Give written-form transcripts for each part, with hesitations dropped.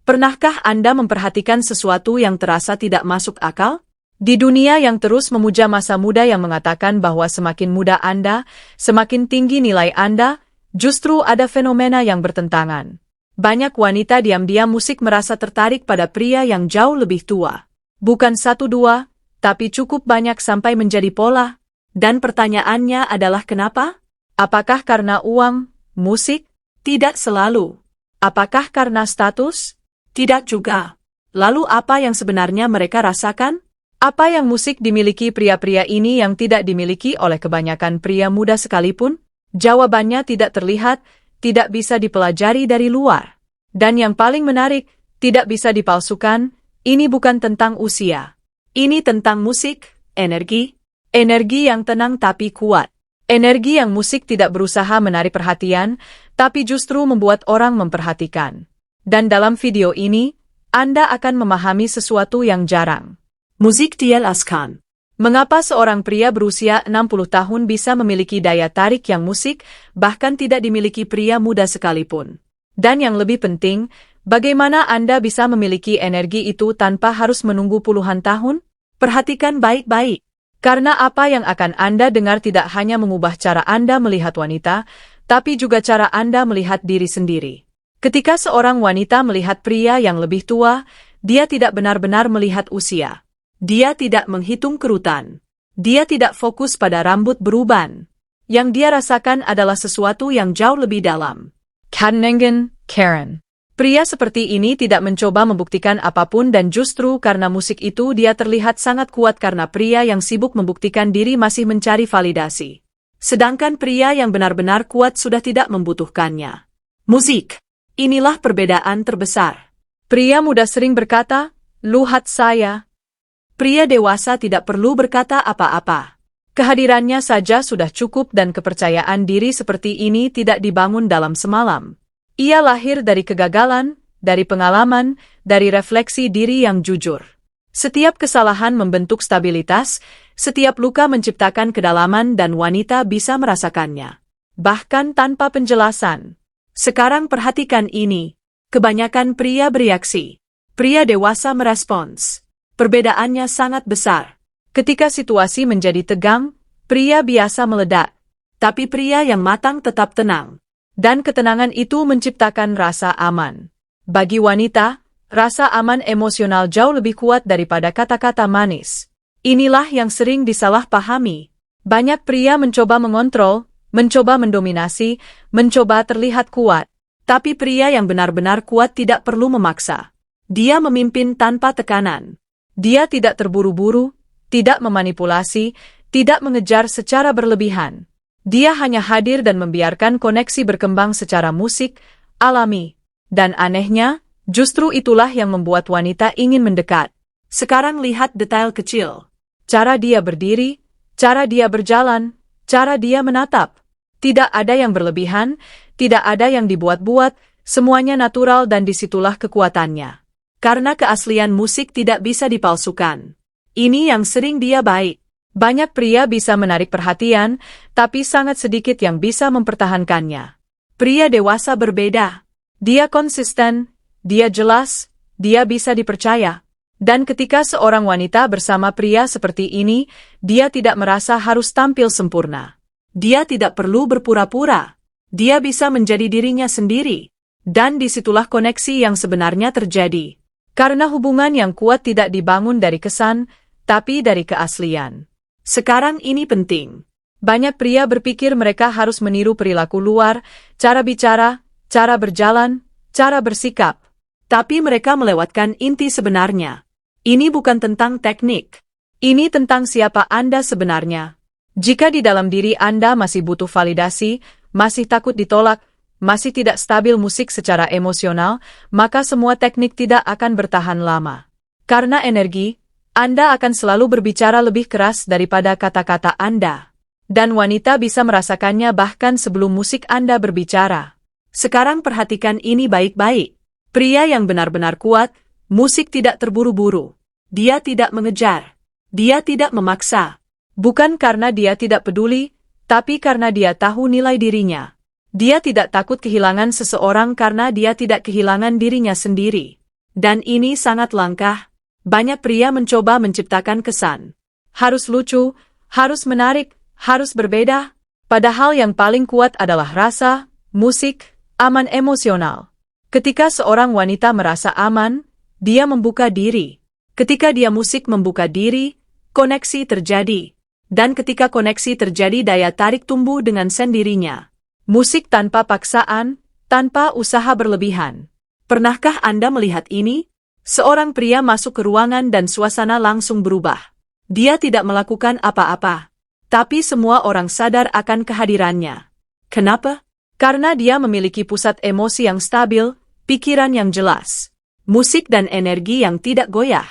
Pernahkah Anda memperhatikan sesuatu yang terasa tidak masuk akal? Di dunia yang terus memuja masa muda yang mengatakan bahwa semakin muda Anda, semakin tinggi nilai Anda, justru ada fenomena yang bertentangan. Banyak wanita diam-diam musik merasa tertarik pada pria yang jauh lebih tua. Bukan satu dua, tapi cukup banyak sampai menjadi pola. Dan pertanyaannya adalah kenapa? Apakah karena uang, musik? Tidak selalu. Apakah karena status? Tidak juga. Lalu apa yang sebenarnya mereka rasakan? Apa yang musik dimiliki pria-pria ini yang tidak dimiliki oleh kebanyakan pria muda sekalipun? Jawabannya tidak terlihat, tidak bisa dipelajari dari luar. Dan yang paling menarik, tidak bisa dipalsukan, ini bukan tentang usia. Ini tentang musik, energi. Energi yang tenang tapi kuat. Energi yang musik tidak berusaha menarik perhatian, tapi justru membuat orang memperhatikan. Dan dalam video ini, Anda akan memahami sesuatu yang jarang. Musik dijelaskan. Mengapa seorang pria berusia 60 tahun bisa memiliki daya tarik yang musik, bahkan tidak dimiliki pria muda sekalipun. Dan yang lebih penting, bagaimana Anda bisa memiliki energi itu tanpa harus menunggu puluhan tahun? Perhatikan baik-baik. Karena apa yang akan Anda dengar tidak hanya mengubah cara Anda melihat wanita, tapi juga cara Anda melihat diri sendiri. Ketika seorang wanita melihat pria yang lebih tua, dia tidak benar-benar melihat usia. Dia tidak menghitung kerutan. Dia tidak fokus pada rambut beruban. Yang dia rasakan adalah sesuatu yang jauh lebih dalam. Karen. Pria seperti ini tidak mencoba membuktikan apapun dan justru karena musik itu dia terlihat sangat kuat karena pria yang sibuk membuktikan diri masih mencari validasi. Sedangkan pria yang benar-benar kuat sudah tidak membutuhkannya. Musik. Inilah perbedaan terbesar. Pria muda sering berkata, "Lihat saya." Pria dewasa tidak perlu berkata apa-apa. Kehadirannya saja sudah cukup dan kepercayaan diri seperti ini tidak dibangun dalam semalam. Ia lahir dari kegagalan, dari pengalaman, dari refleksi diri yang jujur. Setiap kesalahan membentuk stabilitas, setiap luka menciptakan kedalaman dan wanita bisa merasakannya. Bahkan tanpa penjelasan. Sekarang perhatikan ini. Kebanyakan pria bereaksi. Pria dewasa merespons. Perbedaannya sangat besar. Ketika situasi menjadi tegang, pria biasa meledak. Tapi pria yang matang tetap tenang. Dan ketenangan itu menciptakan rasa aman. Bagi wanita, rasa aman emosional jauh lebih kuat daripada kata-kata manis. Inilah yang sering disalahpahami. Banyak pria mencoba mengontrol, mencoba mendominasi, mencoba terlihat kuat. Tapi pria yang benar-benar kuat tidak perlu memaksa. Dia memimpin tanpa tekanan. Dia tidak terburu-buru, tidak memanipulasi, tidak mengejar secara berlebihan. Dia hanya hadir dan membiarkan koneksi berkembang secara musik, alami. Dan anehnya, justru itulah yang membuat wanita ingin mendekat. Sekarang lihat detail kecil. Cara dia berdiri, cara dia berjalan, cara dia menatap. Tidak ada yang berlebihan, tidak ada yang dibuat-buat, semuanya natural dan disitulah kekuatannya. Karena keaslian musik tidak bisa dipalsukan. Ini yang sering dia baik. Banyak pria bisa menarik perhatian, tapi sangat sedikit yang bisa mempertahankannya. Pria dewasa berbeda. Dia konsisten, dia jelas, dia bisa dipercaya. Dan ketika seorang wanita bersama pria seperti ini, dia tidak merasa harus tampil sempurna. Dia tidak perlu berpura-pura. Dia bisa menjadi dirinya sendiri. Dan disitulah koneksi yang sebenarnya terjadi. Karena hubungan yang kuat tidak dibangun dari kesan, tapi dari keaslian. Sekarang ini penting. Banyak pria berpikir mereka harus meniru perilaku luar, cara bicara, cara berjalan, cara bersikap. Tapi mereka melewatkan inti sebenarnya. Ini bukan tentang teknik. Ini tentang siapa Anda sebenarnya. Jika di dalam diri Anda masih butuh validasi, masih takut ditolak, masih tidak stabil musik secara emosional, maka semua teknik tidak akan bertahan lama. Karena energi, Anda akan selalu berbicara lebih keras daripada kata-kata Anda. Dan wanita bisa merasakannya bahkan sebelum musik Anda berbicara. Sekarang perhatikan ini baik-baik. Pria yang benar-benar kuat, musik tidak terburu-buru. Dia tidak mengejar. Dia tidak memaksa. Bukan karena dia tidak peduli, tapi karena dia tahu nilai dirinya. Dia tidak takut kehilangan seseorang karena dia tidak kehilangan dirinya sendiri. Dan ini sangat langka. Banyak pria mencoba menciptakan kesan. Harus lucu, harus menarik, harus berbeda. Padahal yang paling kuat adalah rasa, musik, aman emosional. Ketika seorang wanita merasa aman, dia membuka diri. Ketika dia musik membuka diri, koneksi terjadi. Dan ketika koneksi terjadi daya tarik tumbuh dengan sendirinya. Musik tanpa paksaan, tanpa usaha berlebihan. Pernahkah Anda melihat ini? Seorang pria masuk ke ruangan dan suasana langsung berubah. Dia tidak melakukan apa-apa. Tapi semua orang sadar akan kehadirannya. Kenapa? Karena dia memiliki pusat emosi yang stabil, pikiran yang jelas. Musik dan energi yang tidak goyah.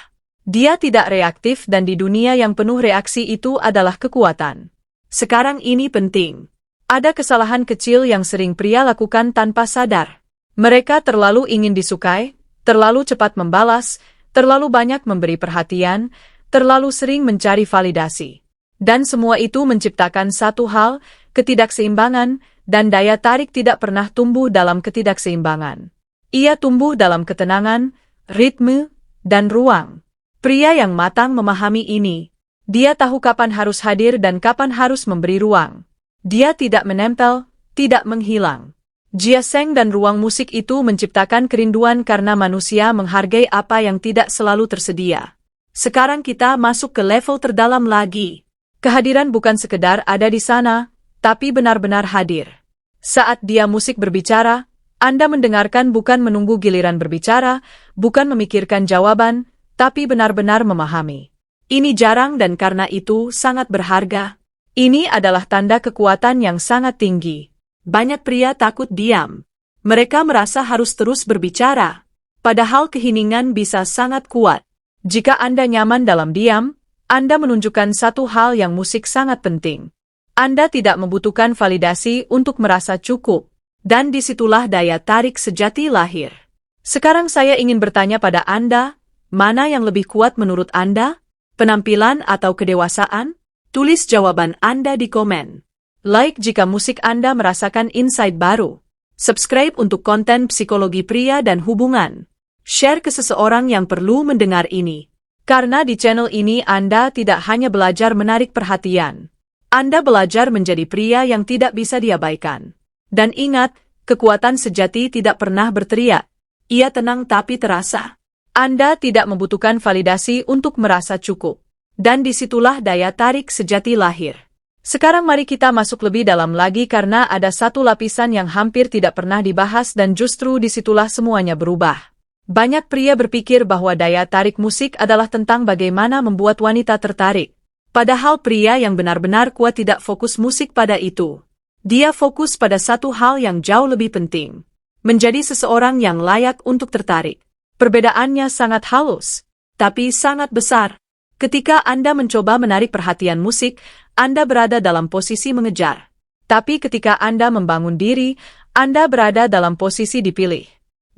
Dia tidak reaktif dan di dunia yang penuh reaksi itu adalah kekuatan. Sekarang ini penting. Ada kesalahan kecil yang sering pria lakukan tanpa sadar. Mereka terlalu ingin disukai, terlalu cepat membalas, terlalu banyak memberi perhatian, terlalu sering mencari validasi. Dan semua itu menciptakan satu hal, ketidakseimbangan, dan daya tarik tidak pernah tumbuh dalam ketidakseimbangan. Ia tumbuh dalam ketenangan, ritme, dan ruang. Pria yang matang memahami ini. Dia tahu kapan harus hadir dan kapan harus memberi ruang. Dia tidak menempel, tidak menghilang. Giaseng dan ruang musik itu menciptakan kerinduan karena manusia menghargai apa yang tidak selalu tersedia. Sekarang kita masuk ke level terdalam lagi. Kehadiran bukan sekedar ada di sana, tapi benar-benar hadir. Saat dia musik berbicara, Anda mendengarkan bukan menunggu giliran berbicara, bukan memikirkan jawaban, tapi benar-benar memahami. Ini jarang dan karena itu sangat berharga. Ini adalah tanda kekuatan yang sangat tinggi. Banyak pria takut diam. Mereka merasa harus terus berbicara. Padahal keheningan bisa sangat kuat. Jika Anda nyaman dalam diam, Anda menunjukkan satu hal yang musik sangat penting. Anda tidak membutuhkan validasi untuk merasa cukup. Dan disitulah daya tarik sejati lahir. Sekarang saya ingin bertanya pada Anda, mana yang lebih kuat menurut Anda? Penampilan atau kedewasaan? Tulis jawaban Anda di komen. Like jika musik Anda merasakan insight baru. Subscribe untuk konten psikologi pria dan hubungan. Share ke seseorang yang perlu mendengar ini. Karena di channel ini Anda tidak hanya belajar menarik perhatian. Anda belajar menjadi pria yang tidak bisa diabaikan. Dan ingat, kekuatan sejati tidak pernah berteriak. Ia tenang tapi terasa. Anda tidak membutuhkan validasi untuk merasa cukup. Dan disitulah daya tarik sejati lahir. Sekarang mari kita masuk lebih dalam lagi karena ada satu lapisan yang hampir tidak pernah dibahas dan justru disitulah semuanya berubah. Banyak pria berpikir bahwa daya tarik musik adalah tentang bagaimana membuat wanita tertarik. Padahal pria yang benar-benar kuat tidak fokus musik pada itu. Dia fokus pada satu hal yang jauh lebih penting. Menjadi seseorang yang layak untuk tertarik. Perbedaannya sangat halus, tapi sangat besar. Ketika Anda mencoba menarik perhatian musik, Anda berada dalam posisi mengejar. Tapi ketika Anda membangun diri, Anda berada dalam posisi dipilih.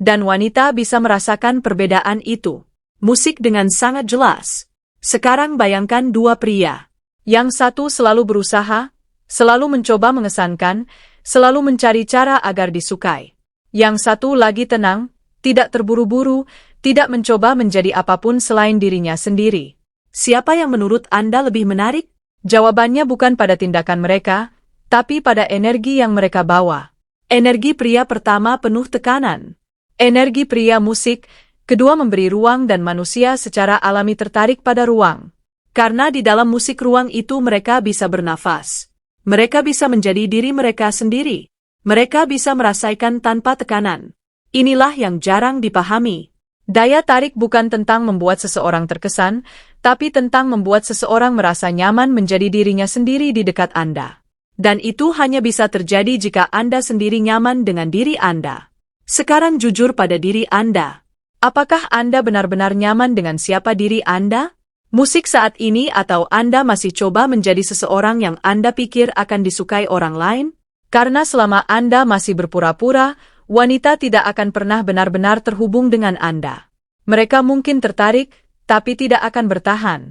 Dan wanita bisa merasakan perbedaan itu. Musik dengan sangat jelas. Sekarang bayangkan dua pria. Yang satu selalu berusaha, selalu mencoba mengesankan, selalu mencari cara agar disukai. Yang satu lagi tenang, tidak terburu-buru, tidak mencoba menjadi apapun selain dirinya sendiri. Siapa yang menurut Anda lebih menarik? Jawabannya bukan pada tindakan mereka, tapi pada energi yang mereka bawa. Energi pria pertama penuh tekanan. Energi pria musik, kedua memberi ruang dan manusia secara alami tertarik pada ruang. Karena di dalam musik ruang itu mereka bisa bernafas. Mereka bisa menjadi diri mereka sendiri. Mereka bisa merasakan tanpa tekanan. Inilah yang jarang dipahami. Daya tarik bukan tentang membuat seseorang terkesan, tapi tentang membuat seseorang merasa nyaman menjadi dirinya sendiri di dekat Anda. Dan itu hanya bisa terjadi jika Anda sendiri nyaman dengan diri Anda. Sekarang jujur pada diri Anda. Apakah Anda benar-benar nyaman dengan siapa diri Anda? Musik saat ini atau Anda masih coba menjadi seseorang yang Anda pikir akan disukai orang lain? Karena selama Anda masih berpura-pura, wanita tidak akan pernah benar-benar terhubung dengan Anda. Mereka mungkin tertarik, tapi tidak akan bertahan.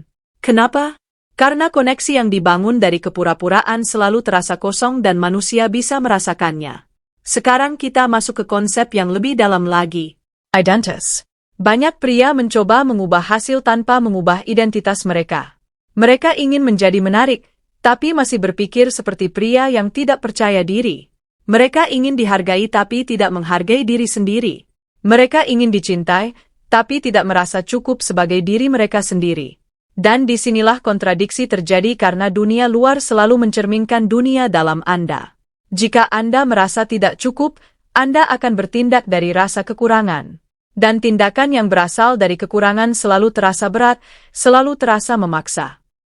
Kenapa? Karena koneksi yang dibangun dari kepura-puraan selalu terasa kosong dan manusia bisa merasakannya. Sekarang kita masuk ke konsep yang lebih dalam lagi. Identitas. Banyak pria mencoba mengubah hasil tanpa mengubah identitas mereka. Mereka ingin menjadi menarik, tapi masih berpikir seperti pria yang tidak percaya diri. Mereka ingin dihargai tapi tidak menghargai diri sendiri. Mereka ingin dicintai, tapi tidak merasa cukup sebagai diri mereka sendiri. Dan disinilah kontradiksi terjadi karena dunia luar selalu mencerminkan dunia dalam Anda. Jika Anda merasa tidak cukup, Anda akan bertindak dari rasa kekurangan. Dan tindakan yang berasal dari kekurangan selalu terasa berat, selalu terasa memaksa.